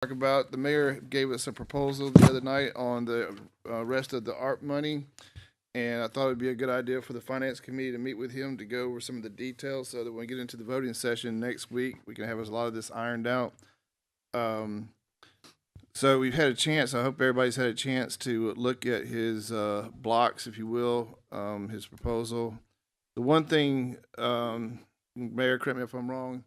talk about. The mayor gave us a proposal the other night on the rest of the ARP money, and I thought it'd be a good idea for the finance committee to meet with him to go over some of the details so that when we get into the voting session next week, we can have a lot of this ironed out. Um, so we've had a chance. I hope everybody's had a chance to look at his blocks, if you will, his proposal. The one thing, Mayor, correct me if I'm wrong,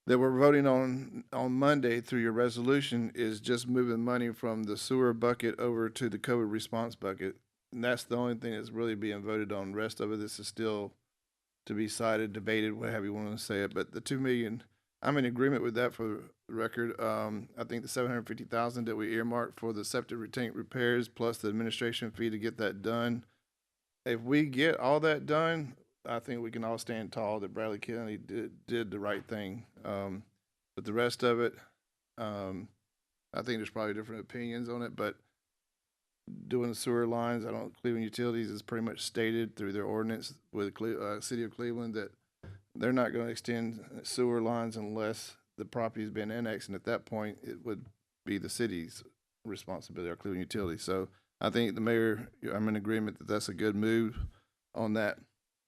that we're voting on Monday through your resolution is just moving money from the sewer bucket over to the COVID response bucket. And that's the only thing that's really being voted on. The rest of it, this is still to be cited, debated, whatever you want to say it. But the 2 million, I'm in agreement with that for the record. I think the 750,000 that we earmarked for the septic tank repairs plus the administration fee to get that done. If we get all that done, I think we can all stand tall that Bradley County did the right thing. But the rest of it, I think there's probably different opinions on it. But doing the sewer lines, Cleveland Utilities has pretty much stated through their ordinance with the city of Cleveland that they're not going to extend sewer lines unless the property has been annexed, and at that point, it would be the city's responsibility, or Cleveland Utilities. So I think the mayor, I'm in agreement that that's a good move on that.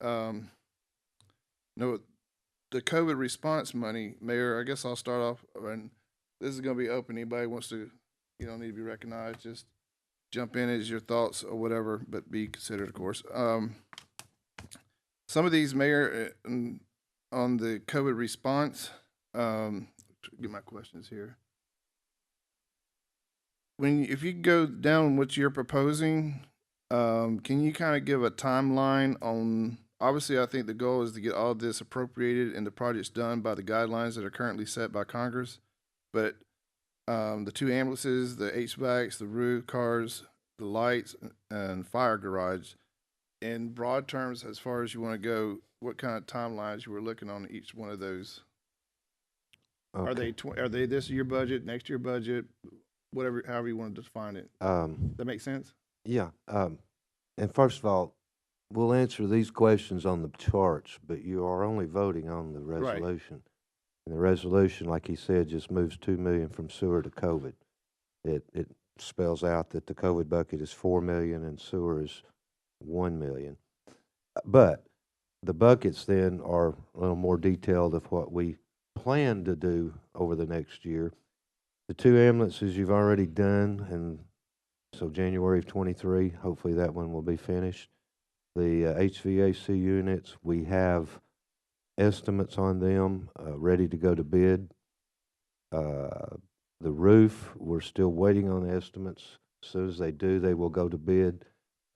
No, the COVID response money, Mayor. I guess I'll start off, and this is going to be open. Anybody wants to, you don't need to be recognized. Just jump in as your thoughts or whatever, but be considered, of course. Some of these, Mayor, on the COVID response. Get my questions here. If you go down what you're proposing, can you kind of give a timeline on? Obviously, I think the goal is to get all this appropriated and the projects done by the guidelines that are currently set by Congress. But the two ambulances, the HVACs, the roof cars, the lights, and fire garage. In broad terms, as far as you want to go, what kind of timelines you were looking on each one of those? Okay. Are they this year budget, next year budget, whatever, however you want to define it? That makes sense. Yeah. And first of all, we'll answer these questions on the charts, but you are only voting on the Right. resolution. And the resolution, like he said, just moves 2 million from sewer to COVID. It spells out that the COVID bucket is 4 million and sewer is 1 million. But the buckets then are a little more detailed of what we plan to do over the next year. The two ambulances you've already done, and so January of 23, hopefully that one will be finished. The HVAC units, we have estimates on them ready to go to bid. The roof, we're still waiting on estimates. As soon as they do, they will go to bid.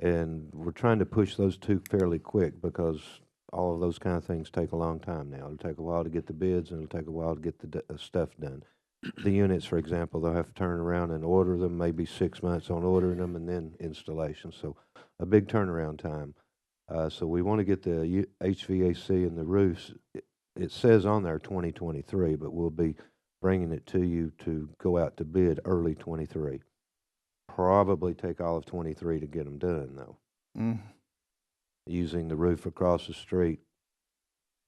And we're trying to push those two fairly quick because all of those kind of things take a long time now. It'll take a while to get the bids and it'll take a while to get the stuff done. The units, for example, they'll have to turn around and order them, maybe 6 months on ordering them and then installation. So a big turnaround time. So we want to get the HVAC and the roofs. It says on there 2023, but we'll be bringing it to you to go out to bid early 23. Probably take all of 23 to get them done, though. Mm. Using the roof across the street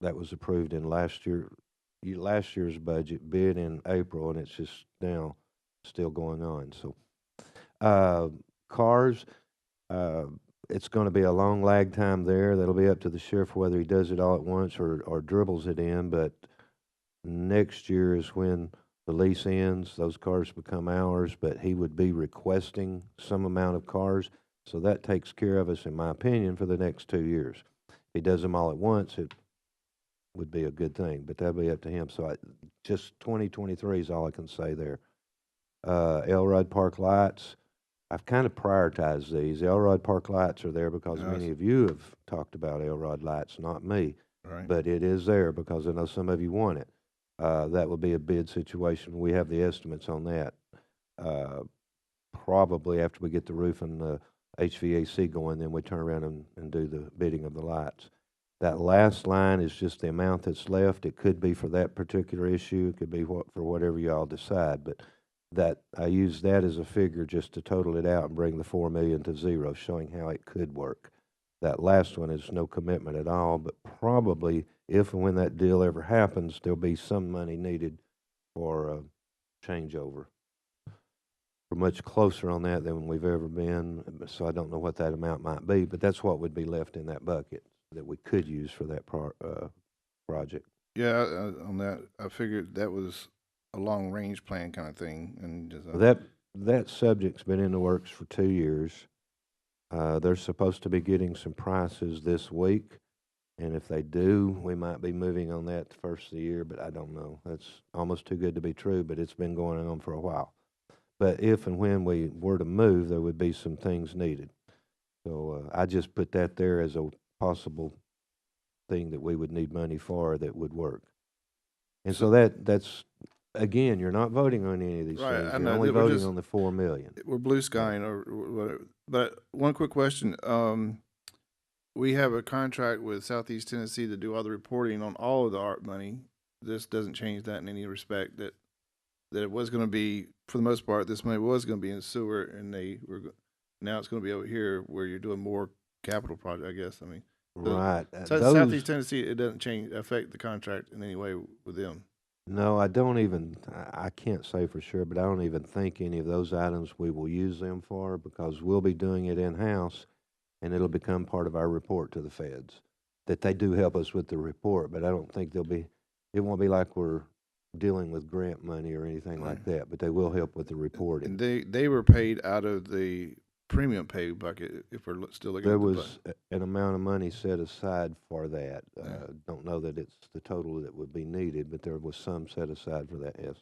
that was approved in last year's budget, bid in April, and it's just now still going on. So, cars, it's going to be a long lag time there. That'll be up to the sheriff whether he does it all at once or dribbles it in. But next year is when the lease ends. Those cars become ours, but he would be requesting some amount of cars. So that takes care of us, in my opinion, for the next 2 years. If he does them all at once, it would be a good thing, but that'll be up to him. So just 2023 is all I can say there. Elrod Park lights, I've kind of prioritized these. The Elrod Park lights are there because Nice. many of you have talked about Elrod lights, not me. Right. But it is there because I know some of you want it. That would be a bid situation. We have the estimates on that. Probably after we get the roof and the HVAC going, then we turn around and do the bidding of the lights. That last line is just the amount that's left. It could be for that particular issue. It could be for whatever y'all decide. But that I use that as a figure just to total it out and bring the 4 million to zero, showing how it could work. That last one is no commitment at all, but probably if and when that deal ever happens, there'll be some money needed for changeover. We're much closer on that than we've ever been, so I don't know what that amount might be, but that's what would be left in that bucket that we could use for that project. Yeah, on that, I figured that was a long-range plan kind of thing, and just, That subject's been in the works for 2 years. They're supposed to be getting some prices this week, and if they do, we might be moving on that the first of the year, but I don't know. That's almost too good to be true, but it's been going on for a while. But if and when we were to move, there would be some things needed. So I just put that there as a possible thing that we would need money for that would work. And so that's, again, you're not voting on any of these Right, things. I You're know, only that we're voting just- on the 4 million. we're blue skying or whatever. But one quick question: we have a contract with Southeast Tennessee to do all the reporting on all of the ARP money. This doesn't change that in any respect. That it was going to be, for the most part, this money was going to be in sewer, and now it's going to be over here where you're doing more capital project. I guess. I mean, Right. so Those, Southeast Tennessee, it doesn't affect the contract in any way with them. no, I can't say for sure, but I don't even think any of those items we will use them for because we'll be doing it in-house and it'll become part of our report to the feds. That they do help us with the report, but I don't think it won't be like we're dealing with grant money or anything like that, but they will help with the reporting. And they were paid out of the premium pay bucket. If we're still looking There at the was an amount of money set aside for that. Yeah. Don't know that it's the total that would be needed, but there was some set aside for that, yes.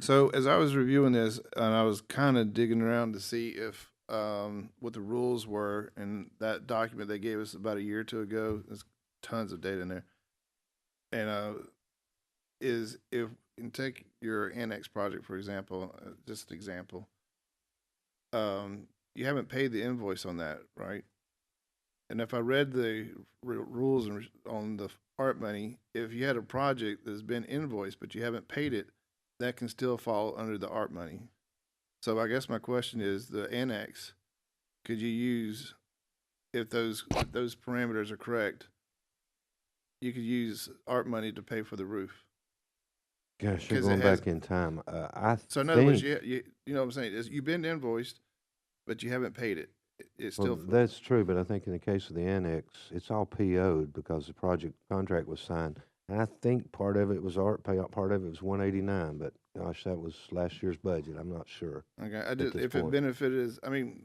So as I was reviewing this, and I was kind of digging around to see if what the rules were, and that document they gave us about a year or two ago, there's tons of data in there. And is if you take your annex project for example, just an example, you haven't paid the invoice on that, right? And if I read the rules on the ARP money, if you had a project that's been invoiced but you haven't paid it, that can still fall under the ARP money. So I guess my question is, the annex, could you use, if those parameters are correct, you could use ARP money to pay for the roof? Gosh, you're 'Cause it going has- back in time. So in other words, think- you know what I'm saying? You've been invoiced, but you haven't paid it. It's Well, still, that's true, but I think in the case of the annex, it's all PO'd because the project contract was signed. And I think part of it was art payout, part of it was 189, but gosh, that was last year's budget. I'm not sure. okay. I just, this if it point. benefited is, I mean,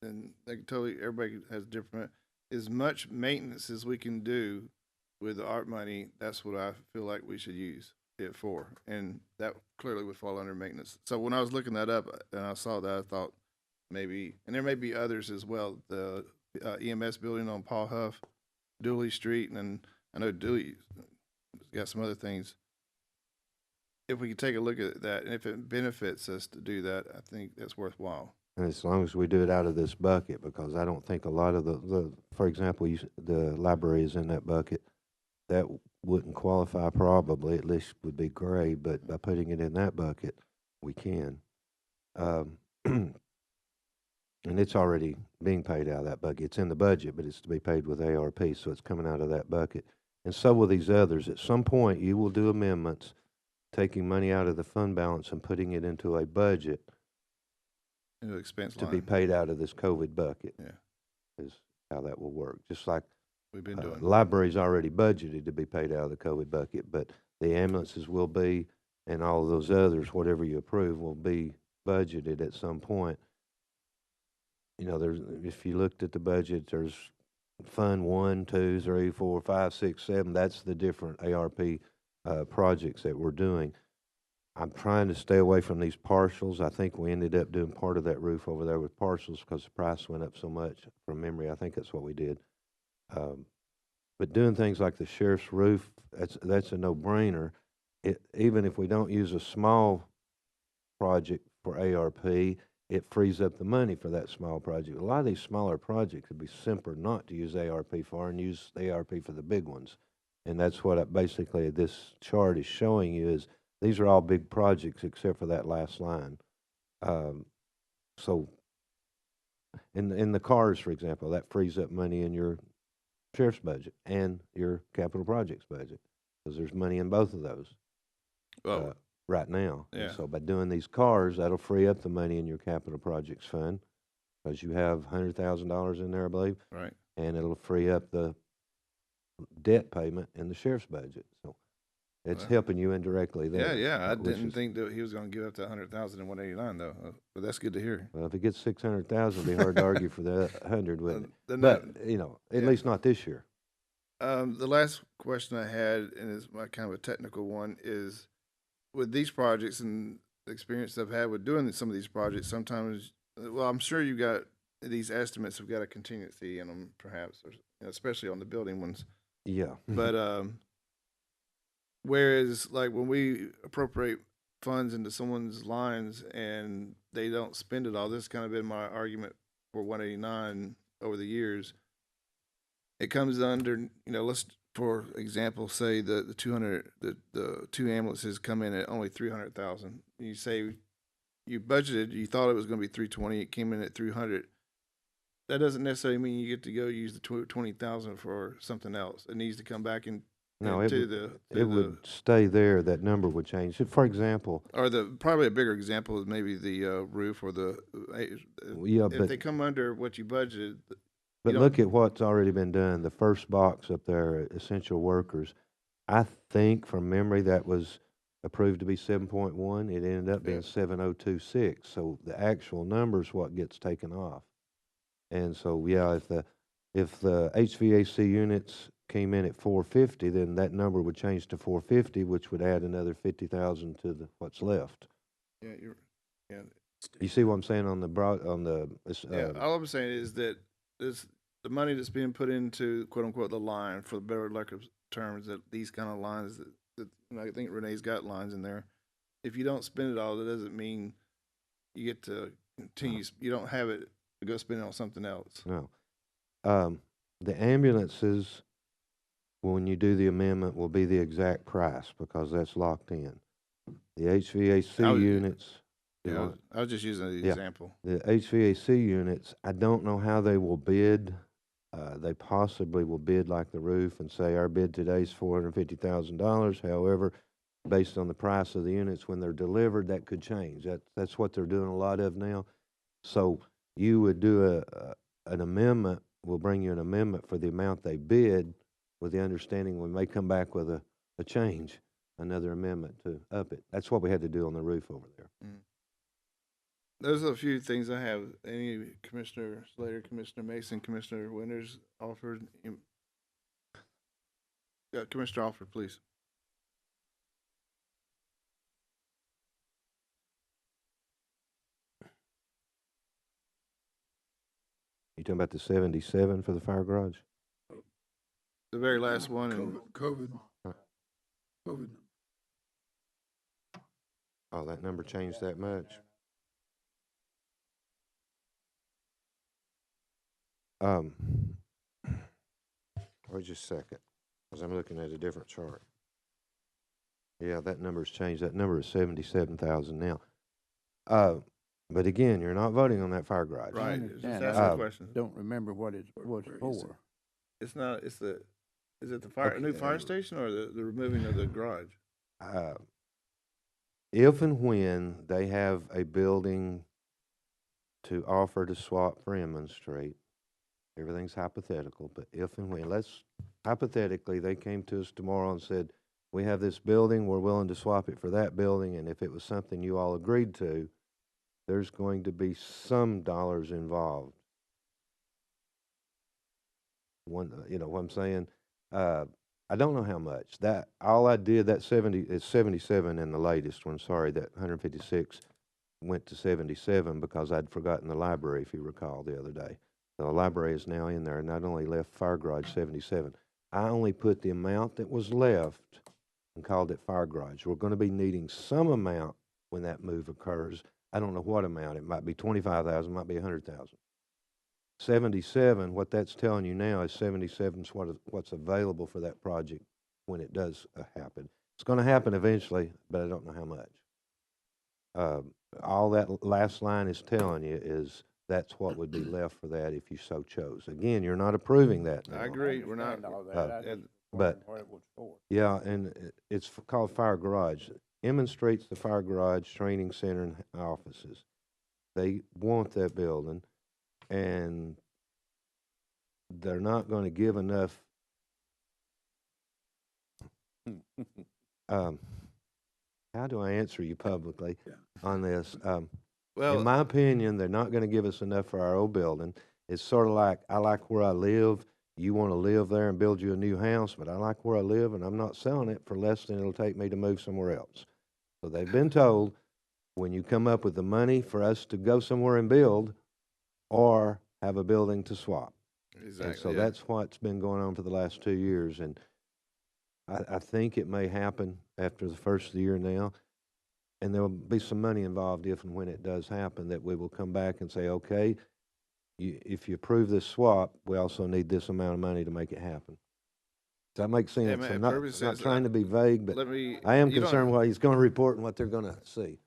and they can totally, everybody has different, as much maintenance as we can do with the ARP money, that's what I feel like we should use it for. And that clearly would fall under maintenance. So when I was looking that up and I saw that, I thought maybe, and there may be others as well, the EMS building on Paul Huff, Dooley Street, and I know Dooley's got some other things. If we could take a look at that, and if it benefits us to do that, I think that's worthwhile. And as long as we do it out of this bucket, because I don't think a lot of for example, the library is in that bucket. That wouldn't qualify probably, at least would be gray, but by putting it in that bucket, we can. And it's already being paid out of that bucket. It's in the budget, but it's to be paid with ARP, so it's coming out of that bucket. And so will these others. At some point, you will do amendments, taking money out of the fund balance and putting it into a budget Into expense to line. be paid out of this COVID bucket. Yeah. Is how that will work. Just like We've been doing. library's already budgeted to be paid out of the COVID bucket, but the ambulances will be, and all of those others, whatever you approve, will be budgeted at some point. You know, if you looked at the budget, there's Fund 1, 2, 3, 4, 5, 6, 7. That's the different ARP projects that we're doing. I'm trying to stay away from these partials. I think we ended up doing part of that roof over there with partials because the price went up so much. From memory, I think that's what we did. But doing things like the sheriff's roof, that's a no-brainer. Even if we don't use a small project for ARP, it frees up the money for that small project. A lot of these smaller projects would be simpler not to use ARP for and use the ARP for the big ones. And that's what basically this chart is showing you is these are all big projects except for that last line. So in the cars, for example, that frees up money in your sheriff's budget and your capital projects budget because there's money in both of those. Well, right now. And Yeah. so by doing these cars, that'll free up the money in your capital projects fund, because you have $100,000 in there, I believe, Right. and it'll free up the debt payment in the sheriff's budget. So it's Well, helping you indirectly Yeah, there. yeah. I which didn't is- think that he was going to give up that 100,000 and 189 though. But that's good to hear. Well, if it gets 600,000, it'd be hard to argue for the 100, wouldn't it? Then But, that- you know, at yeah. least not this year. The last question I had, and it's my kind of a technical one, is with these projects and the experience I've had with doing some of these projects, sometimes, well, I'm sure you got these estimates have got a contingency in them, perhaps, or, especially on the building ones. Yeah. But whereas, like when we appropriate funds into someone's lines and they don't spend it all, this has kind of been my argument for 189 over the years. It comes under, let's, for example, say the 200, the two ambulances come in at only 300,000. You say you budgeted, you thought it was going to be 320, it came in at 300. That doesn't necessarily mean you get to go use the 20,000 for something else. It needs to come back in. No, to it would stay there. That number would change. So, for example, or probably a bigger example is maybe the roof or the yeah, if but they come under what you budgeted. But don't- look at what's already been done. The first box up there, essential workers, I think from memory that was approved to be 7.1. It ended up being Yeah. 7.026. So the actual number's what gets taken off. And so, yeah, if the HVAC units came in at 450, then that number would change to 450, which would add another 50,000 to what's left. Yeah, yeah. You see what I'm saying on the Yeah, all I'm saying is that this the money that's being put into quote unquote the line, for the better lack of terms, that these kind of lines that I think Renee's got lines in there. If you don't spend it all, that doesn't mean you get to continue. You don't have it to go spend it on something else. No. The ambulances, when you do the amendment, will be the exact price because that's locked in. The HVAC I was- units, you Yeah, know, I was just using the Yeah. example. the HVAC units, I don't know how they will bid. They possibly will bid like the roof and say our bid today is $450,000. However, based on the price of the units when they're delivered, that could change. That's what they're doing a lot of now. So you would do an amendment. We'll bring you an amendment for the amount they bid, with the understanding we may come back with a change, another amendment to up it. That's what we had to do on the roof over there. Those are a few things I have. Any Commissioner Slater, Commissioner Mason, Commissioner Winters offered. Commissioner Alford, please. You talking about the 77 for the fire garage? The very last one. COVID. Huh. COVID. Oh, that number changed that much? Wait just a second, because I'm looking at a different chart. Yeah, that number's changed. That number is 77,000 now. But again, you're not voting on that fire garage. Right. understand. Just I asking don't- questions. Don't remember what it was Where is it? for. It's not. It's the. Is it the fire new fire station or the removing of the garage? If and when they have a building to offer to swap for Inman Street, everything's hypothetical, but if and when, hypothetically, they came to us tomorrow and said, we have this building, we're willing to swap it for that building, and if it was something you all agreed to, there's going to be some dollars involved. You know what I'm saying? I don't know how much. All I did, that 77 in the latest one, sorry, that 156 went to 77 because I'd forgotten the library, if you recall, the other day. So the library is now in there, and not only left fire garage 77. I only put the amount that was left and called it fire garage. We're going to be needing some amount when that move occurs. I don't know what amount. It might be 25,000, might be 100,000. 77, what that's telling you now is 77 is what's available for that project when it does happen. It's going to happen eventually, but I don't know how much. All that last line is telling you is that's what would be left for that if you so chose. Again, you're not approving that now. I agree. We're not. Understand all that. Uh, I just and- but- wondered what it was for. Yeah, and it's called fire garage. Emmons Street's the fire garage, training center, and offices. They want that building, and they're not gonna give enough. Um, how do I answer you publicly on this? In Well, my opinion, they're not gonna give us enough for our old building. It's sort of like, I like where I live. You wanna live there and build you a new house, but I like where I live, and I'm not selling it for less than it'll take me to move somewhere else. So they've been told, when you come up with the money for us to go somewhere and build, or have a building to swap. And so exactly, yeah. that's what's been going on for the last 2 years, and I think it may happen after the first of the year now, and there'll be some money involved if and when it does happen, that we will come back and say, okay, if you approve this swap, we also need this amount of money to make it happen. Does that make sense? man, I'm not, perfect I'm not sense. trying to be vague, but Let me. I am you don't- concerned what he's gonna report and what they're gonna see.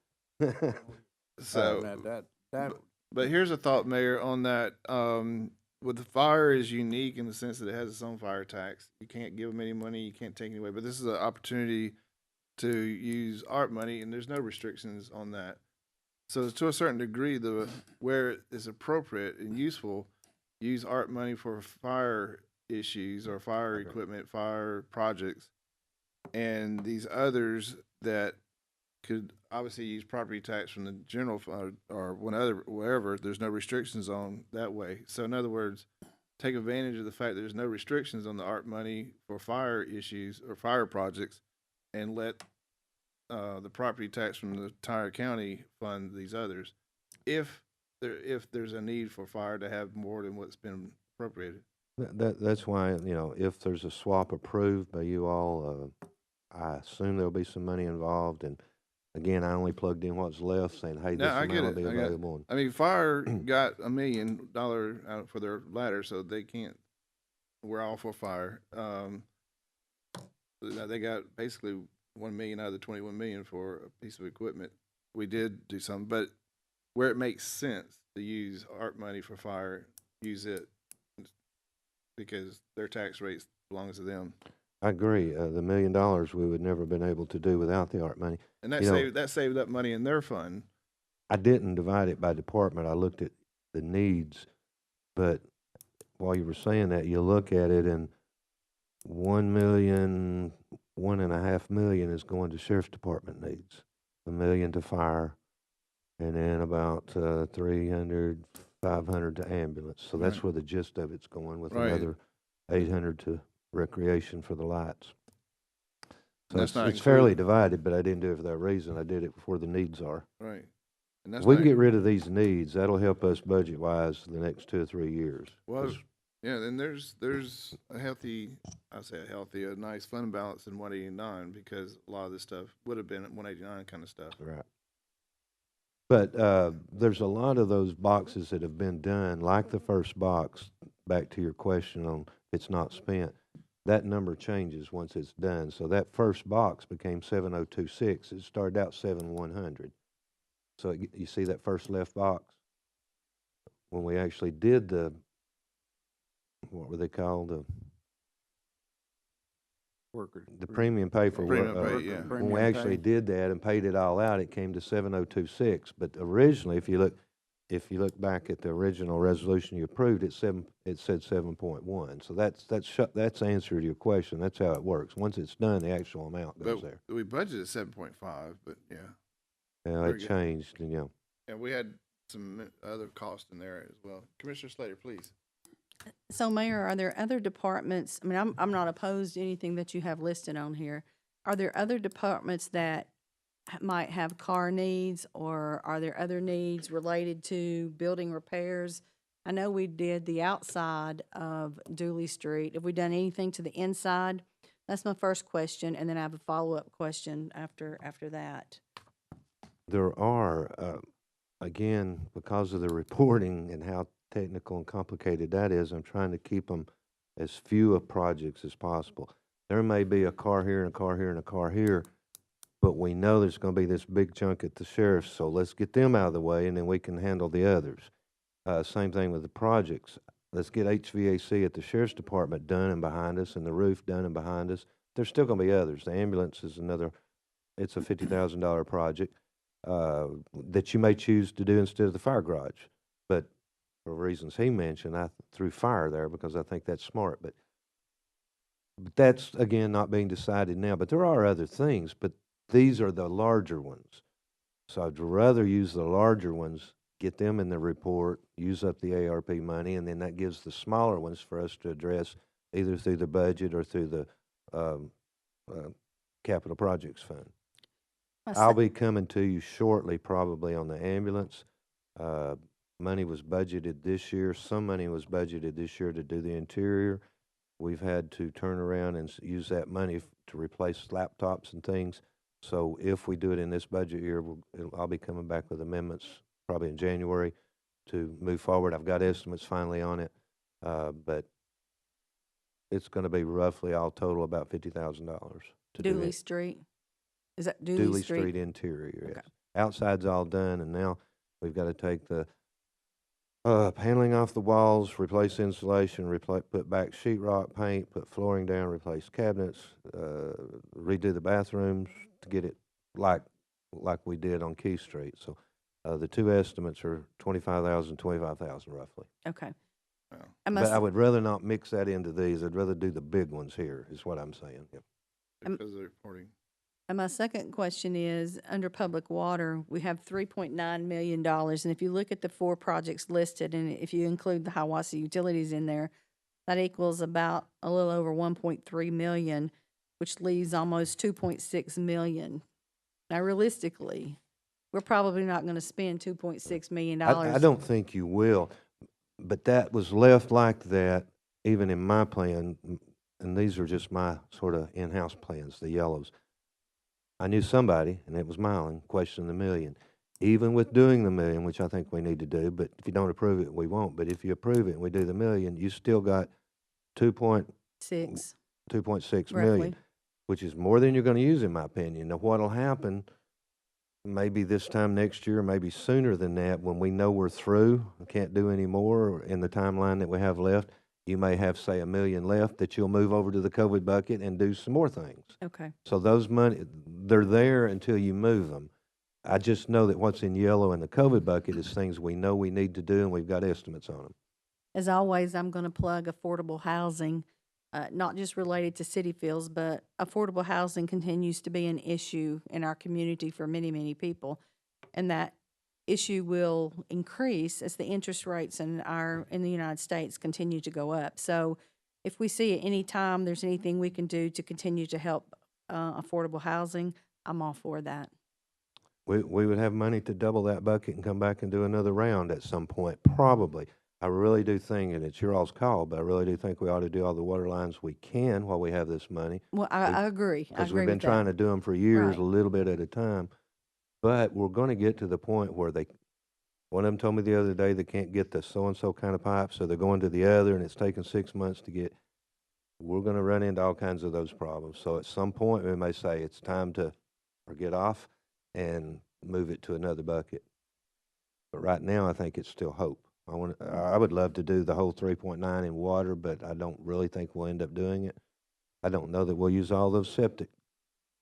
So, that, but here's a thought, Mayor, on that. With the fire is unique in the sense that it has its own fire tax. You can't give them any money. You can't take any away. But this is an opportunity to use ARP money, and there's no restrictions on that. So to a certain degree, where it's appropriate and useful, use ARP money for fire issues or fire Okay. equipment, fire projects, and these others that could obviously use property tax from the general fund or wherever there's no restrictions on that way. So in other words, take advantage of the fact that there's no restrictions on the ARP money for fire issues or fire projects, and let the property tax from the entire county fund these others, if there's a need for fire to have more than what's been appropriated. That's why, if there's a swap approved by you all, I assume there'll be some money involved, and again, I only plugged in what's left, saying, hey, No, this I get amount will it. be available. I mean, fire got $1 million out for their ladder, so they can't. We're all for fire. They got basically 1 million out of the 21 million for a piece of equipment. We did do something, but where it makes sense to use ARP money for fire, use it, because their tax rates belongs to them, I agree, the $1 million we would never have been able to do without the ARP money. and that You know- saved up money in their fund. I didn't divide it by department, I looked at the needs, but while you were saying that, you look at it and 1 million, 1.5 million is going to sheriff's department needs, 1 million to fire, and then about 300, 500 to ambulance. So that's Right. where the gist of it's going, with Right. another 800 to recreation for the lights. So That's not it's fairly included- divided, but I didn't do it for that reason. I did it before the needs are. Right. And that's We not- can get rid of these needs. That'll help us budget-wise the next 2 or 3 years. Well, 'Cause yeah, and there's a healthy, a nice fund balance in 189, because a lot of this stuff would have been at 189 kind of stuff. Right. But there's a lot of those boxes that have been done, like the first box, back to your question on if it's not spent, that number changes once it's done. So that first box became 7026. It started out 7100. So you see that first left box? When we actually did what were they called? workers. The premium pay for work. Premium pay, yeah. When we actually did that and paid it all out, it came to 7026. But originally, if you look back at the original resolution you approved, it said 7.1. So that's the answer to your question. That's how it works. Once it's done, the actual amount goes there. But we budgeted 7.5, but yeah. It very good. changed, And we had some other costs in there as well. Commissioner Slater, please. So, Mayor, are there other departments, I mean, I'm not opposed to anything that you have listed on here. Are there other departments that might have car needs, or are there other needs related to building repairs? I know we did the outside of Dooley Street. Have we done anything to the inside? That's my first question, and then I have a follow-up question after that. There are, again, because of the reporting and how technical and complicated that is, I'm trying to keep them as few of projects as possible. There may be a car here and a car here and a car here, but we know there's going to be this big chunk at the sheriff's, so let's get them out of the way, and then we can handle the others. Same thing with the projects. Let's get HVAC at the sheriff's department done and behind us, and the roof done and behind us. There's still going to be others. The ambulance is another it's a $50,000 project, that you may choose to do instead of the fire garage. But for reasons he mentioned, I threw fire there because I think that's smart, but that's, again, not being decided now. But there are other things, but these are the larger ones. So I'd rather use the larger ones, get them in the report, use up the ARP money, and then that gives the smaller ones for us to address either through the budget or through the capital projects fund. My I'll se- be coming to you shortly, probably on the ambulance. Money was budgeted this year. Some money was budgeted this year to do the interior. We've had to turn around and use that money to replace laptops and things. So if we do it in this budget year, I'll be coming back with amendments probably in January to move forward. I've got estimates finally on it, but it's going to be roughly all total about $50,000 to do Dooley it. Street? Is that Dooley Dooley Street Street? interior, yes. Okay. Outside's all done, and now we've got to take the paneling off the walls, replace insulation, put back sheetrock, paint, put flooring down, replace cabinets, redo the bathrooms to get it like we did on Key Street. So the two estimates are 25,000, 25,000 roughly. Okay. Wow. I But must, I would rather not mix that into these. I'd rather do the big ones here, is what I'm saying. Yep. Because of the reporting. and my second question is, under public water, we have $3.9 million. And if you look at the 4 projects listed, and if you include the Hiwassee utilities in there, that equals about a little over 1.3 million, which leaves almost 2.6 million. Now, realistically, we're probably not going to spend $2.6 million. I don't think you will, but that was left like that, even in my plan, and these are just my sort of in-house plans, the yellows. I knew somebody, and it was Mylan, questioned the million. Even with doing the million, which I think we need to do, but if you don't approve it, we won't. But if you approve it and we do the million, you still got 6, 2.6 roughly. million, which is more than you're going to use, in my opinion. Now, what'll happen, maybe this time next year, maybe sooner than that, when we know we're through, can't do any more in the timeline that we have left, you may have, say, $1 million left that you'll move over to the COVID bucket and do some more things. Okay. So those money, they're there until you move them. I just know that what's in yellow in the COVID bucket is things we know we need to do, and we've got estimates on them. As always, I'm going to plug affordable housing, not just related to city fields, but affordable housing continues to be an issue in our community for many, many people. And that issue will increase as the interest rates in the United States continue to go up. So if we see at any time there's anything we can do to continue to help affordable housing, I'm all for that. We would have money to double that bucket and come back and do another round at some point, probably. I really do think, and it's your all's call, but I really do think we ought to do all the water lines we can while we have this money. Well, I agree. I Because agree we've been with that. trying to do them for years, Right. a little bit at a time. But we're going to get to the point where one of them told me the other day they can't get the so-and-so kind of pipe, so they're going to the other, and it's taking 6 months to get. We're going to run into all kinds of those problems. So at some point, we may say it's time to get off and move it to another bucket. But right now, I think it's still hope. I would love to do the whole 3.9 in water, but I don't really think we'll end up doing it. I don't know that we'll use all those septic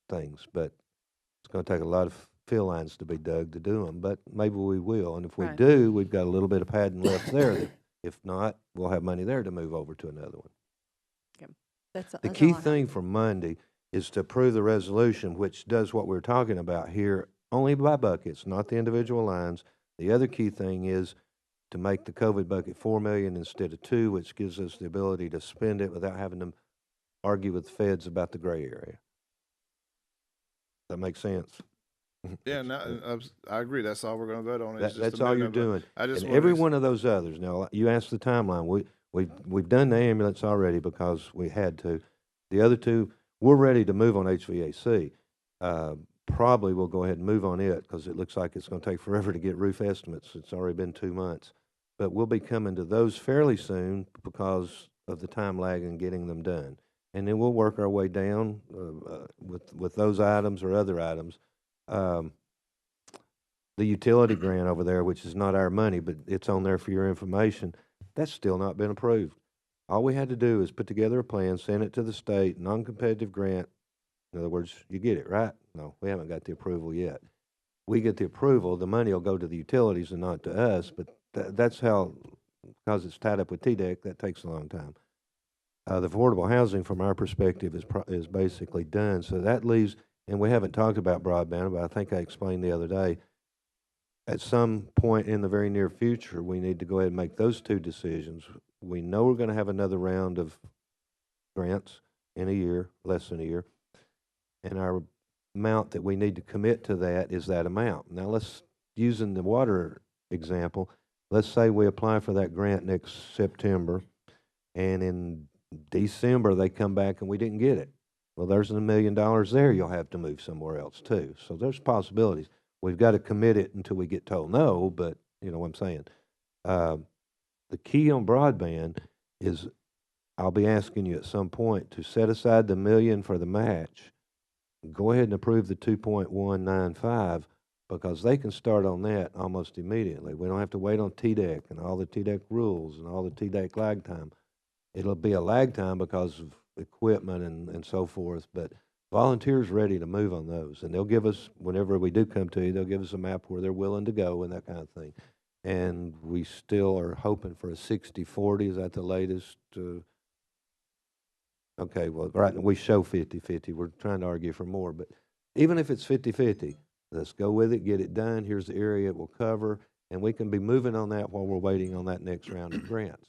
things, but it's going to take a lot of fill lines to be dug to do them, but maybe we will. And if we Right. do, we've got a little bit of padding left there. If not, we'll have money there to move over to another one. That's The that's key all I have. thing for Monday is to approve the resolution, which does what we're talking about here, only by buckets, not the individual lines. The other key thing is to make the COVID bucket 4 million instead of 2, which gives us the ability to spend it without having to argue with the feds about the gray area. That makes sense? Yeah, I agree. That's all we're gonna vote on. is just That's a all minute you're of it. doing. I just And wanted every to- one of those others, now, you asked the timeline, we've done the ambulance already because we had to. The other two, we're ready to move on HVAC. Probably we'll go ahead and move on it because it looks like it's gonna take forever to get roof estimates. It's already been 2 months. But we'll be coming to those fairly soon because of the time lag in getting them done. And then we'll work our way down with those items or other items. The utility grant over there, which is not our money, but it's on there for your information, that's still not been approved. All we had to do is put together a plan, send it to the state, non-competitive grant, In other words, you get it, right? No, we haven't got the approval yet. We get the approval, the money will go to the utilities and not to us, but that's how, because it's tied up with TDEC, that takes a long time. The affordable housing, from our perspective, is basically done, so that leaves, and we haven't talked about broadband, but I think I explained the other day, at some point in the very near future, we need to go ahead and make those two decisions. We know we're gonna have another round of grants in a year, less than a year, and our amount that we need to commit to that is that amount. Now, using the water example, let's say we apply for that grant next September, and in December, they come back and we didn't get it. Well, there's $1 million there you'll have to move somewhere else too. So there's possibilities. We've got to commit it until we get told no, but you know what I'm saying. The key on broadband is I'll be asking you at some point to set aside the $1 million for the match. Go ahead and approve the 2.195 because they can start on that almost immediately. We don't have to wait on TDEC and all the TDEC rules and all the TDEC lag time. It'll be a lag time because of equipment and so forth, but volunteers ready to move on those. And they'll give us, whenever we do come to you, they'll give us a map where they're willing to go and that kind of thing. And we still are hoping for a 60-40. Is that the latest? Okay, well, right now we show 50-50. We're trying to argue for more, but even if it's 50-50, let's go with it, get it done. Here's the area it will cover, and we can be moving on that while we're waiting on that next round of grants.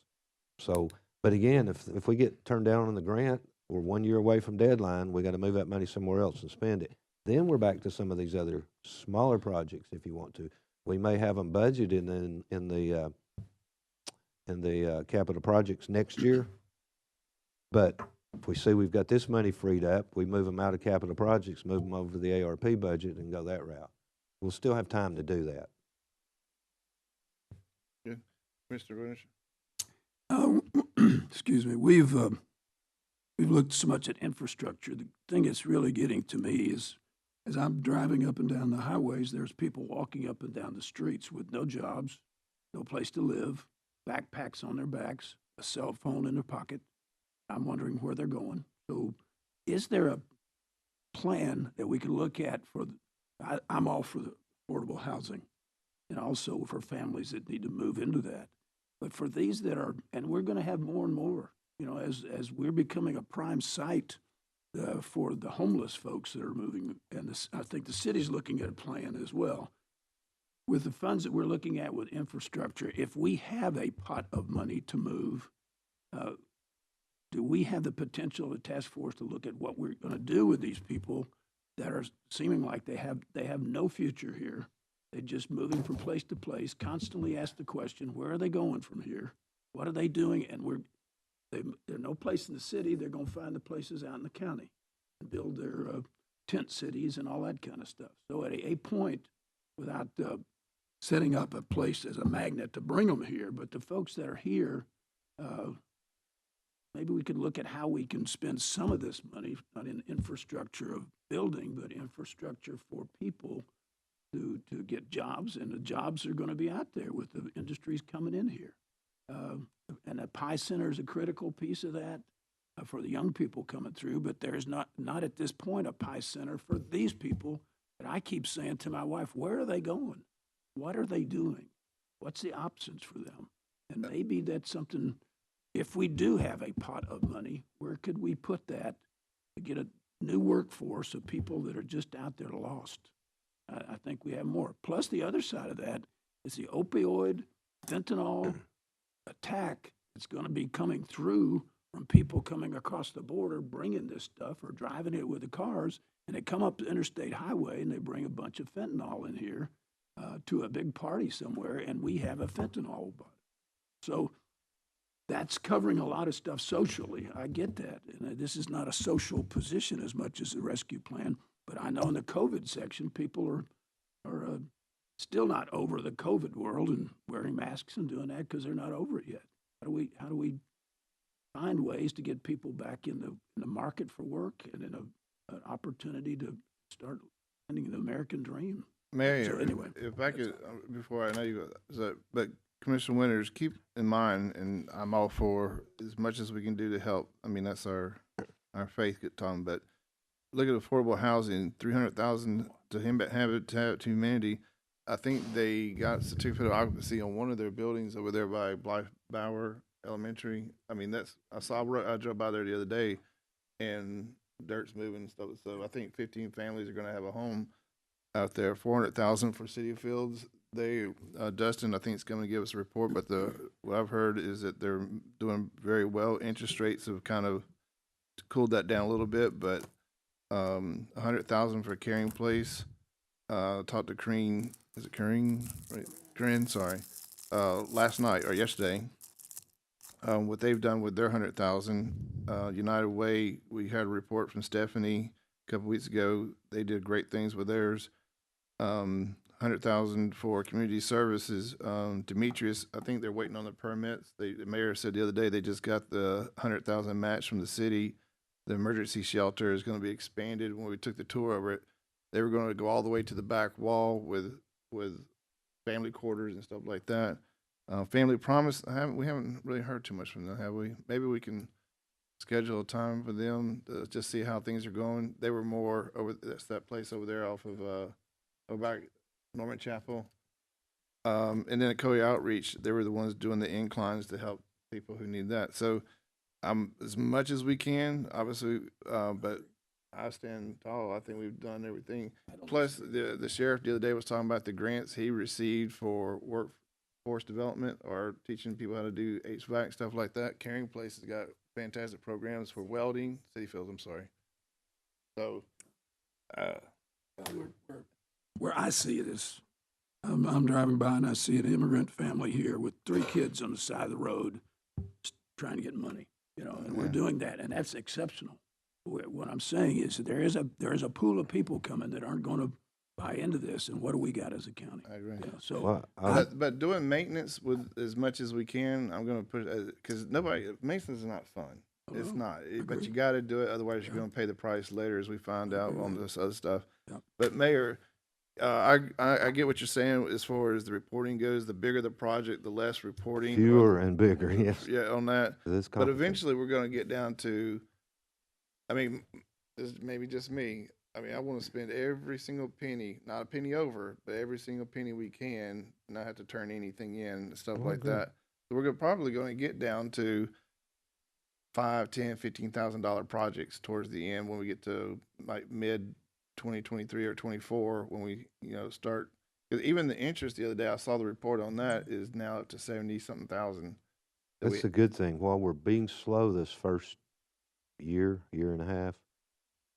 So, but again, if we get turned down on the grant, we're 1 year away from deadline, we got to move that money somewhere else and spend it. Then we're back to some of these other smaller projects if you want to. We may have them budgeted in the capital projects next year, but if we see we've got this money freed up, we move them out of capital projects, move them over to the ARP budget and go that route. We'll still have time to do that. Good. Mr. Williams? Excuse me, we've looked so much at infrastructure. The thing that's really getting to me is, as I'm driving up and down the highways, there's people walking up and down the streets with no jobs, no place to live, backpacks on their backs, a cell phone in their pocket. I'm wondering where they're going. So is there a plan that we can look at for, I'm all for the affordable housing and also for families that need to move into that. But for these that are, and we're going to have more and more, you know, as we're becoming a prime site for the homeless folks that are moving, and I think the city's looking at a plan as well. With the funds that we're looking at with infrastructure, if we have a pot of money to move, do we have the potential, the task force, to look at what we're going to do with these people that are seeming like they have no future here? They're just moving from place to place, constantly ask the question, where are they going from here? What are they doing? And there's no place in the city. They're going to find the places out in the county and build their tent cities and all that kind of stuff. So at a point, without setting up a place as a magnet to bring them here, but the folks that are here, maybe we could look at how we can spend some of this money, not in infrastructure of building, but infrastructure for people to get jobs, and the jobs are going to be out there with the industries coming in here. And a PI Center is a critical piece of that for the young people coming through, but there's not at this point a PI Center for these people that I keep saying to my wife, where are they going? What are they doing? What's the options for them? And maybe that's something, if we do have a pot of money, where could we put that to get a new workforce of people that are just out there lost? I think we have more. Plus, the other side of that is the opioid, fentanyl attack that's going to be coming through from people coming across the border, bringing this stuff or driving it with the cars, and they come up the interstate highway and they bring a bunch of fentanyl in here to a big party somewhere, and we have a fentanyl bug. So that's covering a lot of stuff socially. I get that. And this is not a social position as much as the rescue plan. But I know in the COVID section, people are still not over the COVID world and wearing masks and doing that because they're not over it yet. How do we find ways to get people back in the market for work and in an opportunity to start finding the American dream? Mayor, So anyway, if I could, before I know you, but Commissioner Winters, keep in mind, and I'm all for as much as we can do to help. I mean, that's our faith, Tom, but look at affordable housing, 300,000 to Habitat to Humanity. I think they got certificate of occupancy on one of their buildings over there by Blythe Bower Elementary. I mean, I drove by there the other day, and dirt's moving and stuff. So I think 15 families are going to have a home out there. 400,000 for City of Fields. Dustin, I think, is going to give us a report, but what I've heard is that they're doing very well. Interest rates have kind of cooled that down a little bit, but 100,000 for Caring Place. Talked to Crane. Is it Crane? Right, Crane. Sorry. Last night or yesterday. What they've done with their 100,000. United Way. We had a report from Stephanie a couple weeks ago. They did great things with theirs. 100,000 for community services. Demetrius, I think they're waiting on the permits. The mayor said the other day they just got the 100,000 match from the city. The emergency shelter is going to be expanded. When we took the tour over it, they were going to go all the way to the back wall with family quarters and stuff like that. Family Promise, we haven't really heard too much from them, have we? Maybe we can schedule a time for them to just see how things are going. They were more over that place over there off of about Norman Chapel. And then at Coe Outreach, they were the ones doing the inclines to help people who need that. So as much as we can, obviously, but I stand tall. I think we've done everything. Plus, the sheriff the other day was talking about the grants he received for workforce development or teaching people how to do HVAC, stuff like that. Caring Place has got fantastic programs for welding. City Fields, I'm sorry. So, Where I see it is, I'm driving by and I see an immigrant family here with 3 kids on the side of the road trying to get money, and we're doing that, and that's exceptional. What I'm saying is that there is a pool of people coming that aren't going to buy into this, and what do we got as a county? I agree. So But doing maintenance with as much as we can, I'm going to push because maintenance is not fun. It's not. But you got to do it, otherwise you're going to pay the price later, as we find out on this other stuff. Yeah. But Mayor, I get what you're saying as far as the reporting goes. The bigger the project, the less reporting. Fewer and bigger, yes. Yeah, on that. This But eventually, we're going to get down to. I mean, this is maybe just me. I mean, I want to spend every single penny, not a penny over, but every single penny we can, not have to turn anything in and stuff like that. So we're probably going to get down to $5,000, $10,000, $15,000 projects towards the end when we get to like mid 2023 or 24 when we start. Because even the interest the other day, I saw the report on that is now up to 70-something thousand. That's a good thing. While we're being slow this first year and a half,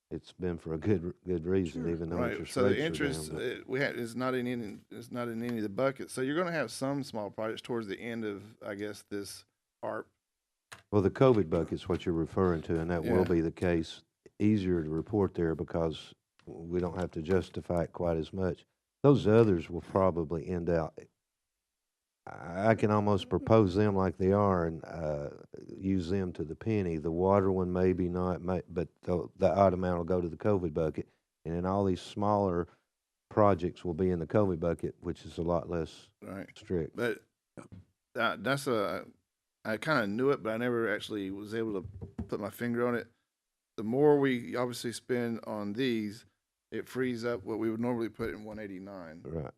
it's been for a good reason, Sure. even though Right. interest So the rates interest are down. is not in any of the buckets. So you're going to have some small projects towards the end of, I guess, this ARP. Well, the COVID bucket's what you're referring to, and that Yeah. will be the case. Easier to report there because we don't have to justify it quite as much. Those others will probably end out. I can almost propose them like they are and use them to the penny. The water one maybe not, but the odd amount will go to the COVID bucket, and then all these smaller projects will be in the COVID bucket, which is a lot less Right. strict. But I kind of knew it, but I never actually was able to put my finger on it. The more we obviously spend on these, it frees up what we would normally put in 189. Right.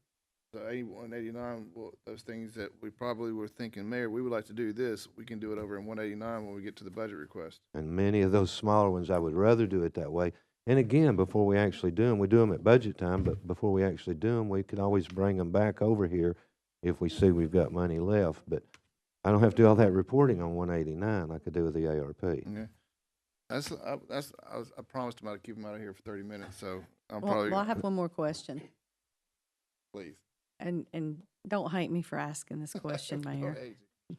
So 189, well, those things that we probably were thinking, Mayor, we would like to do this, we can do it over in 189 when we get to the budget request. And many of those smaller ones, I would rather do it that way. And again, before we actually do them, we do them at budget time, but before we actually do them, we can always bring them back over here if we see we've got money left. But I don't have to do all that reporting on 189 like I do with the ARP. Okay. I promised him I'd keep him out of here for 30 minutes, so I'm Well, probably, I have one more question, please. and don't hate me for asking this question, Mayor. Hey.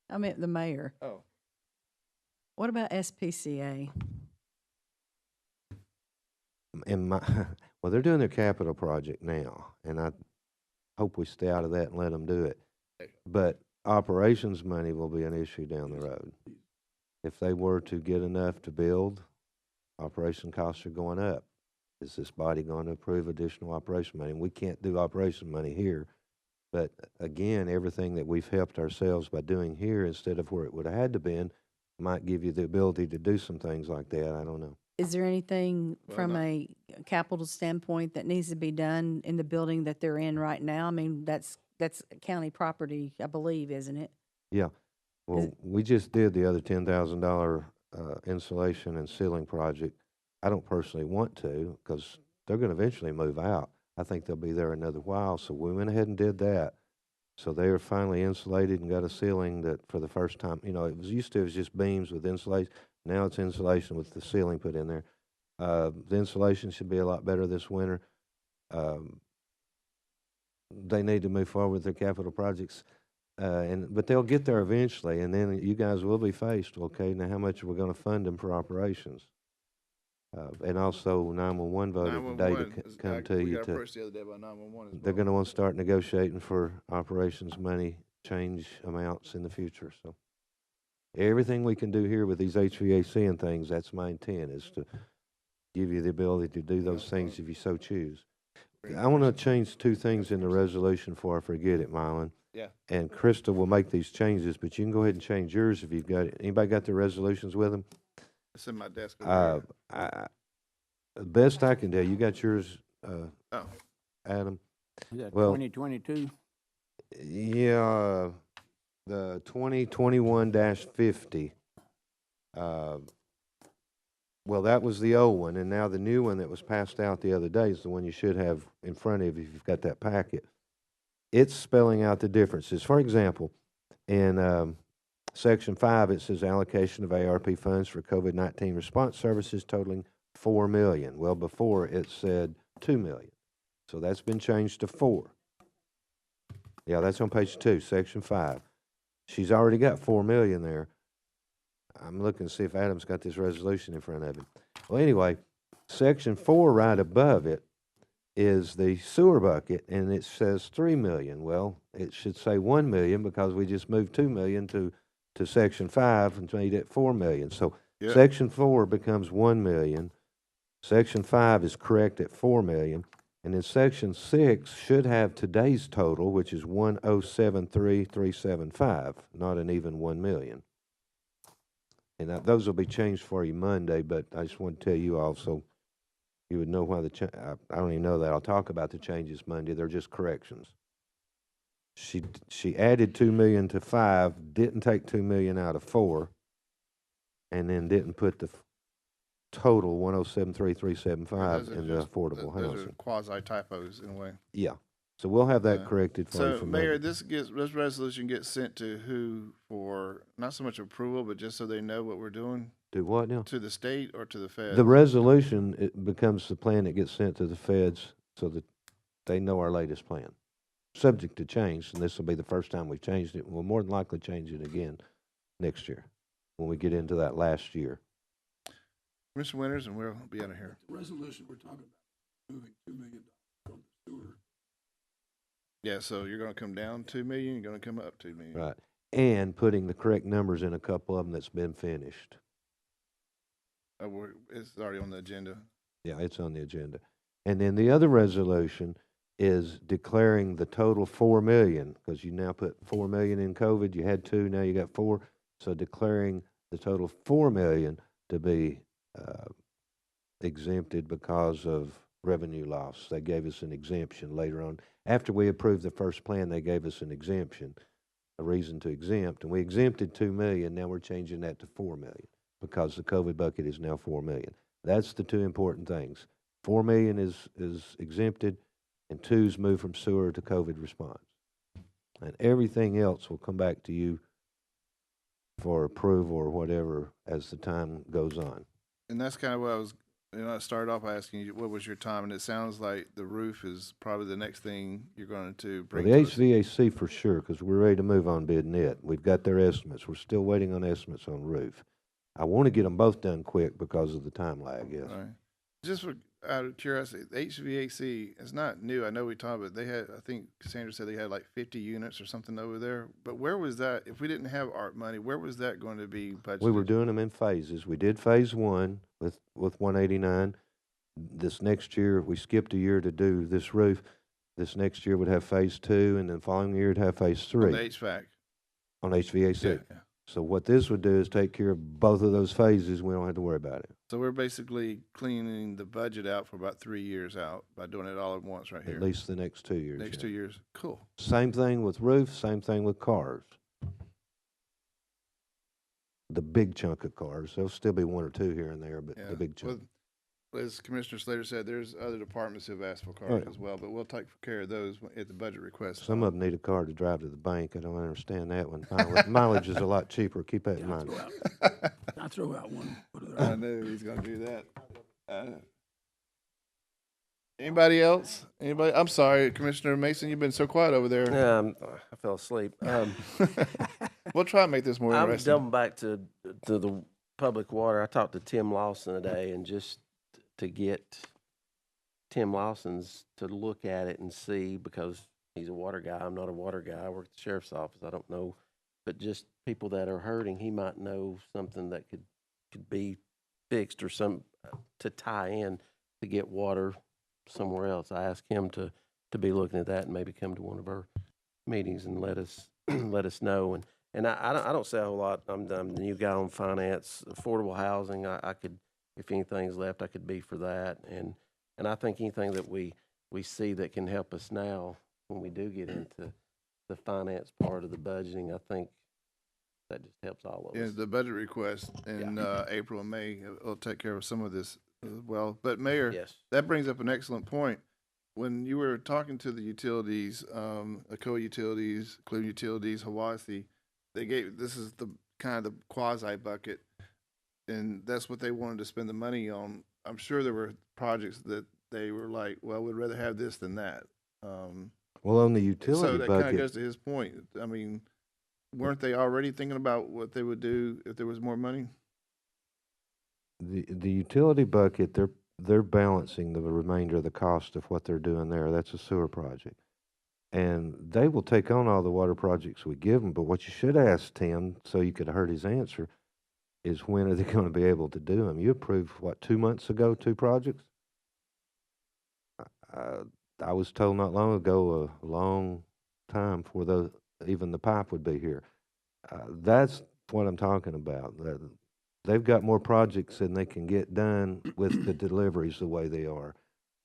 I meant the mayor. Oh, What about SPCA? Well, they're doing their capital project now, and I hope we stay out of that and let them do it. But operations money will be an issue down the road. If they were to get enough to build, operation costs are going up. Is this body going to approve additional operation money? And we can't do operation money here. But again, everything that we've helped ourselves by doing here instead of where it would have had to been might give you the ability to do some things like that. I don't know. is there anything Well, from no. a capital standpoint that needs to be done in the building that they're in right now? I mean, that's county property, I believe, isn't it? Yeah. Well, we just did the other $10,000 insulation and ceiling project. I don't personally want to because they're going to eventually move out. I think they'll be there another while. So we went ahead and did that. So they are finally insulated and got a ceiling that for the first time, you know, it was used to, it was just beams with insulation. Now it's insulation with the ceiling put in there. The insulation should be a lot better this winter. They need to move forward with their capital projects. But they'll get there eventually, and then you guys will be faced, okay, now how much are we gonna fund them for operations? And also 911 voted today to 911 is come act- to we you got to, approached the other day by 911 as they're well. gonna wanna start negotiating for operations money, change amounts in the future, so. Everything we can do here with these HVAC and things, that's my intent, is to give you the ability to do those things if you so choose. I wanna change two things in the resolution before I forget it, Mylan. Yeah. And Krista will make these changes, but you can go ahead and change yours if you've got it. Anybody got their resolutions with them? It's in my desk over The best I can tell, you got yours, there. Oh, Adam? Is that Well- 2022? Yeah, the 2021-50. Well, that was the old one, and now the new one that was passed out the other day is the one you should have in front of you if you've got that packet. It's spelling out the differences. For example, in Section 5, it says allocation of ARP funds for COVID-19 response services totaling $4 million. Well, before it said $2 million. So that's been changed to 4. Yeah, that's on page 2, Section 5. She's already got 4 million there. I'm looking to see if Adam's got this resolution in front of him. Well, anyway, Section 4 right above it is the sewer bucket, and it says 3 million. Well, it should say 1 million because we just moved 2 million to Section 5 and made it 4 million. So yeah. Section 4 becomes 1 million. Section 5 is correct at 4 million. And then Section 6 should have today's total, which is 1073375, not an even 1 million. And those will be changed for you Monday, but I just want to tell you also, you would know why I don't even know that. I'll talk about the changes Monday. They're just corrections. She added 2 million to 5, didn't take 2 million out of 4, and then didn't put the total 1073375 in the affordable Those are housing. quasi typos in a way. Yeah. So we'll have that Yeah. corrected for you So, for Mayor, Monday. this resolution gets sent to who for not so much approval, but just so they know what we're doing? Do what now? To the state or to the Fed? The resolution, it becomes the plan that gets sent to the feds so that they know our latest plan. Subject to change, and this will be the first time we've changed it. We'll more than likely change it again next year when we get into that last year. Mr. Winters, and we'll be out of here. The resolution we're talking about, moving $2 million from the sewer. Yeah, so you're gonna come down 2 million, you're gonna come up 2 million. Right. And putting the correct numbers in a couple of them that's been finished. It's already on the agenda. Yeah, it's on the agenda. And then the other resolution is declaring the total 4 million, because you now put 4 million in COVID, you had 2, now you got 4. So declaring the total 4 million to be exempted because of revenue loss. They gave us an exemption later on. After we approved the first plan, they gave us an exemption, a reason to exempt, and we exempted 2 million. Now we're changing that to 4 million because the COVID bucket is now 4 million. That's the two important things. 4 million is exempted, and 2's moved from sewer to COVID response. And everything else will come back to you for approval or whatever as the time goes on. And that's kind of what I started off asking you, what was your time? And it sounds like the roof is probably the next thing you're going to Well, bring the to us. HVAC for sure, because we're ready to move on bidding it. We've got their estimates. We're still waiting on estimates on roof. I want to get them both done quick because of the time lag, yes. All right. Just out of curiosity, the HVAC is not new. I know we talked about, I think Cassandra said they had like 50 units or something over there. But where was that, if we didn't have ARP money, where was that going to be budgeted? We were doing them in phases. We did phase 1 with 189. This next year, we skipped a year to do this roof. This next year would have phase 2, and then following year would have phase 3 On the HVAC. on HVAC. Yeah. So what this would do is take care of both of those phases. We don't have to worry about it. So we're basically cleaning the budget out for about 3 years out by doing it all at once right here. At least the next 2 years. Next yeah. 2 years. Cool. Same thing with roofs, same thing with cars. The big chunk of cars. There'll still be one or two here and there, but Yeah. the big chunk. Well, as Commissioner Slater said, there's other departments who've asked for cars Right. as well, but we'll take care of those at the budget request. Some of them need a car to drive to the bank. I don't understand that one. Mileage is a lot cheaper. Keep that in I mind. throw out one. What are I there? knew he was gonna do that. Anybody else? Anybody? I'm sorry, Commissioner Mason, you've been so quiet over there. I fell asleep. We'll try and make this more I'm interesting. doubling back to the public water. I talked to Tim Lawson today, and just to get Tim Lawson's to look at it and see, because he's a water guy. I'm not a water guy. I work at the sheriff's office. I don't know, but just people that are hurting, he might know something that could be fixed or some to tie in to get water somewhere else. I asked him to be looking at that and maybe come to one of our meetings and let us let us know. And I don't say a whole lot. I'm the new guy on finance, affordable housing. I could, if anything's left, I could be for that. And I think anything that we see that can help us now when we do get into the finance part of the budgeting, I think that just helps all of Yeah, us. the budget request in April and May will take care of some of this as well. But Mayor, Yes. that brings up an excellent point. When you were talking to the utilities, Akoa Utilities, Cleveland Utilities, Hawassi, this is the kind of the quasi bucket, and that's what they wanted to spend the money on. I'm sure there were projects that they were like, well, we'd rather have this than that. Well, on the So utility that kind of bucket, goes to his point. I mean, weren't they already thinking about what they would do if there was more money? the utility bucket, they're balancing the remainder of the cost of what they're doing there. That's a sewer project. And they will take on all the water projects we give them, but what you should ask Tim, so you could have heard his answer, is when are they gonna be able to do them? You approved, what, 2 months ago, 2 projects? I was told not long ago, a long time before even the pipe would be here. That's what I'm talking about. They've got more projects than they can get done with the deliveries the way they are.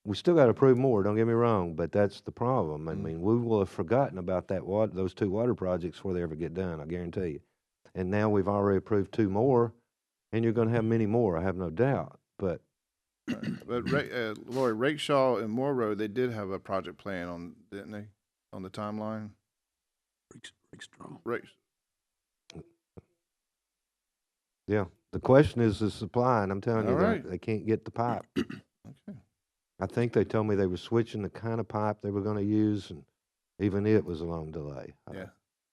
We still got to approve more, don't get me wrong, but that's the problem. I mean, we will have forgotten about those 2 water projects before they ever get done, I guarantee you. And now we've already approved 2 more, and you're going to have many more, I have no doubt. But But Lori, Rakeshaw and Moore Road, they did have a project plan on, didn't they, on the timeline? Rick Strong. Rake, yeah, the question is the supply, and I'm telling you, All right. they can't get the pipe. okay. I think they told me they were switching the kind of pipe they were going to use, and even it was a long delay. Yeah,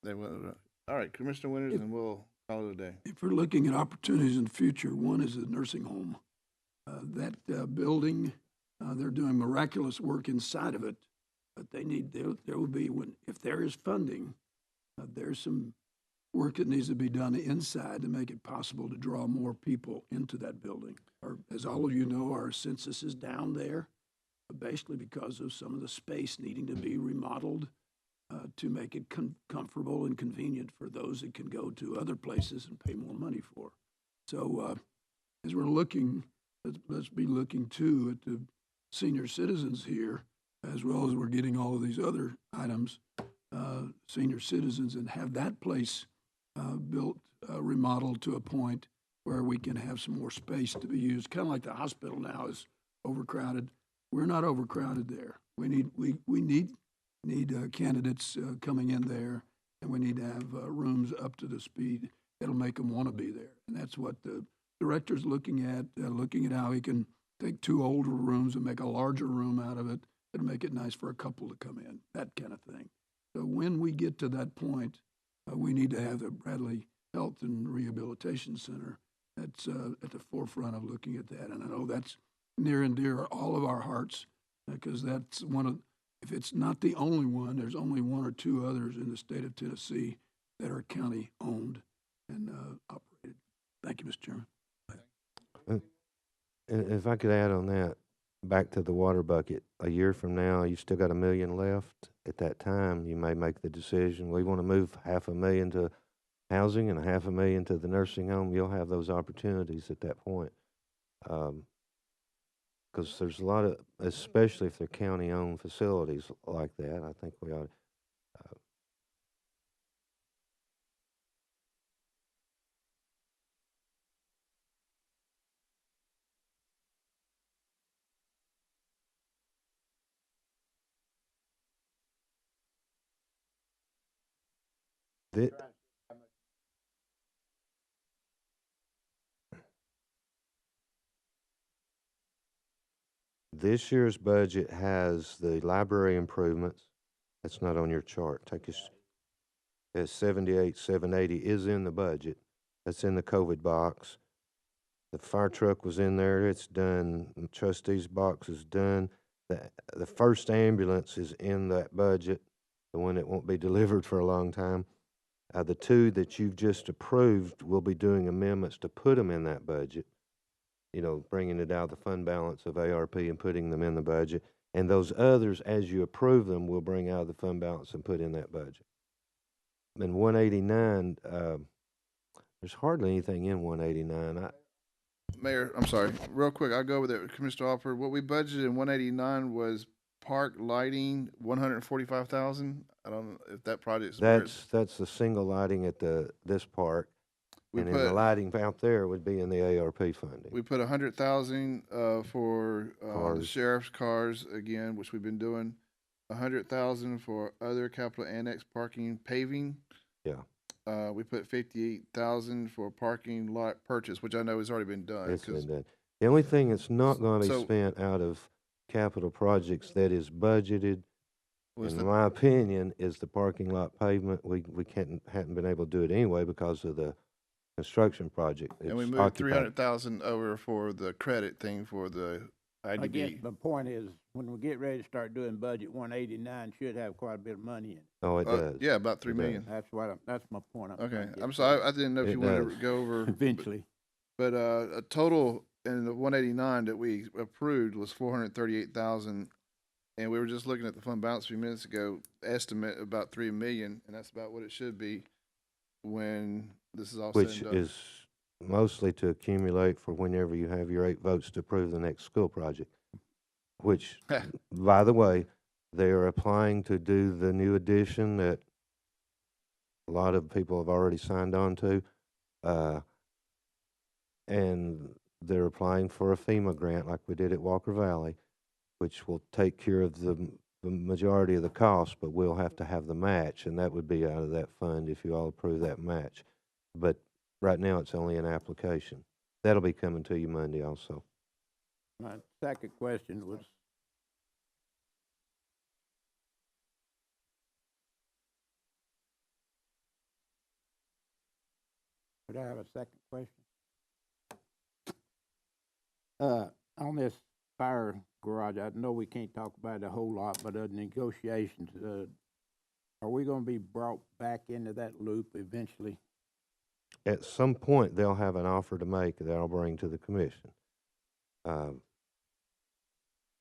they went. All right, Commissioner Winters, and we'll call it a day. If we're looking at opportunities in the future, one is the nursing home. That building, they're doing miraculous work inside of it, but there will be, if there is funding, there's some work that needs to be done inside to make it possible to draw more people into that building. As all of you know, our census is down there, basically because of some of the space needing to be remodeled to make it comfortable and convenient for those that can go to other places and pay more money for. So as we're looking, let's be looking too at the senior citizens here, as well as we're getting all of these other items, senior citizens, and have that place built, remodeled to a point where we can have some more space to be used. Kind of like the hospital now is overcrowded. We're not overcrowded there. We need candidates coming in there, and we need to have rooms up to the speed that'll make them want to be there. And that's what the director's looking at how he can take 2 older rooms and make a larger room out of it and make it nice for a couple to come in, that kind of thing. So when we get to that point, we need to have the Bradley Health and Rehabilitation Center that's at the forefront of looking at that. And I know that's near and dear all of our hearts, because that's if it's not the only one, there's only 1 or 2 others in the state of Tennessee that are county owned and operated. Thank you, Mr. Chairman. And if I could add on that, back to the water bucket, a year from now, you still got $1 million left. At that time, you may make the decision, we want to move $500,000 to housing and a $500,000 to the nursing home, you'll have those opportunities at that point. Because there's a lot of, especially if they're county-owned facilities like that, I think we ought, thi- this year's budget has the library improvements. That's not on your chart. Take us, it's 78,780 is in the budget. That's in the COVID box. The fire truck was in there, it's done. The trustee's box is done. The first ambulance is in that budget, the one that won't be delivered for a long time. The two that you've just approved, we'll be doing amendments to put them in that budget. You know, bringing it out of the fund balance of ARP and putting them in the budget. And those others, as you approve them, we'll bring out of the fund balance and put in that budget. And 189, there's hardly anything in 189. Mayor, I'm sorry, real quick, I'll go over there, Commissioner Alford. What we budgeted in 189 was park lighting, 145,000. I don't know if that project's where it's- That's the single lighting at this park. we And then the put, lighting out there would be in the ARP funding. we put 100,000 for the Cars. sheriff's cars again, which we've been doing. 100,000 for other capital annex parking paving. Yeah. We put 58,000 for parking lot purchase, which I know has already been done. It's 'Cause been done. The only thing that's not gonna be So- spent out of capital projects that is budgeted, was in the- my opinion, is the parking lot pavement. We hadn't been able to do it anyway because of the construction project. And we It's moved occupied. 300,000 over for the credit thing for the I guess IDB. the point is, when we get ready to start doing budget 189, should have quite a bit of money in it. Oh, it does. Yeah, about 3 It does. million. That's my point. I'm Okay, trying to get I'm to. sorry, I didn't know if It you wanted to does. go over. Eventually. But a total in the 189 that we approved was 438,000. And we were just looking at the fund balance a few minutes ago, estimate about 3 million, and that's about what it should be when this is all said Which and done. is mostly to accumulate for whenever you have your 8 votes to approve the next school project. Which, by the way, they are applying to do the new addition that a lot of people have already signed on to. And they're applying for a FEMA grant like we did at Walker Valley, which will take care of the majority of the cost, but we'll have to have the match, and that would be out of that fund if you all approve that match. But right now, it's only an application. That'll be coming to you Monday also. My second question was, could I have a second question? On this fire garage, I know we can't talk about it a whole lot, but negotiations, are we gonna be brought back into that loop eventually? At some point, they'll have an offer to make that I'll bring to the commission.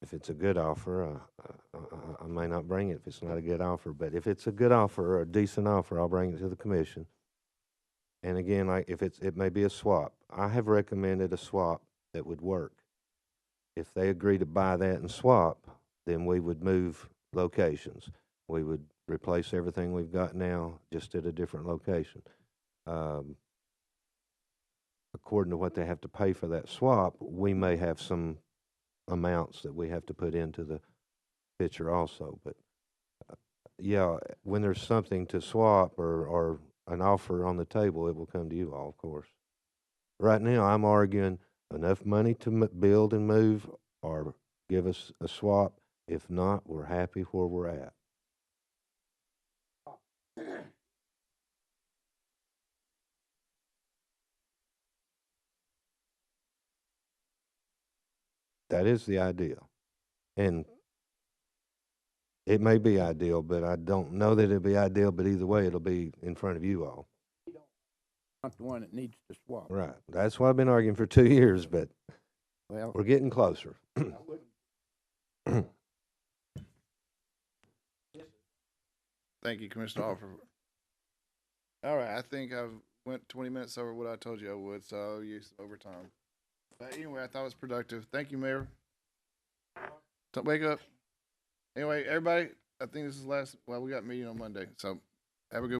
If it's a good offer, I may not bring it if it's not a good offer, but if it's a good offer or a decent offer, I'll bring it to the commission. And again, like, if it may be a swap. I have recommended a swap that would work. If they agree to buy that and swap, then we would move locations. We would replace everything we've got now, just at a different location. According to what they have to pay for that swap, we may have some amounts that we have to put into the picture also. But yeah, when there's something to swap or an offer on the table, it will come to you all, of course. Right now, I'm arguing enough money to build and move, or give us a swap. If not, we're happy where we're at. That is the ideal. And it may be ideal, but I don't know that it'll be ideal, but either way, it'll be in front of you all. Not the one that needs to swap. Right. That's why I've been arguing for 2 years, but Well, we're getting closer. Thank you, Commissioner Alford. All right, I think I've went 20 minutes over what I told you I would, so I'll use overtime. But anyway, I thought it was productive. Thank you, Mayor. Don't wake up. Anyway, everybody, I think this is last, well, we got a meeting on Monday, so have a good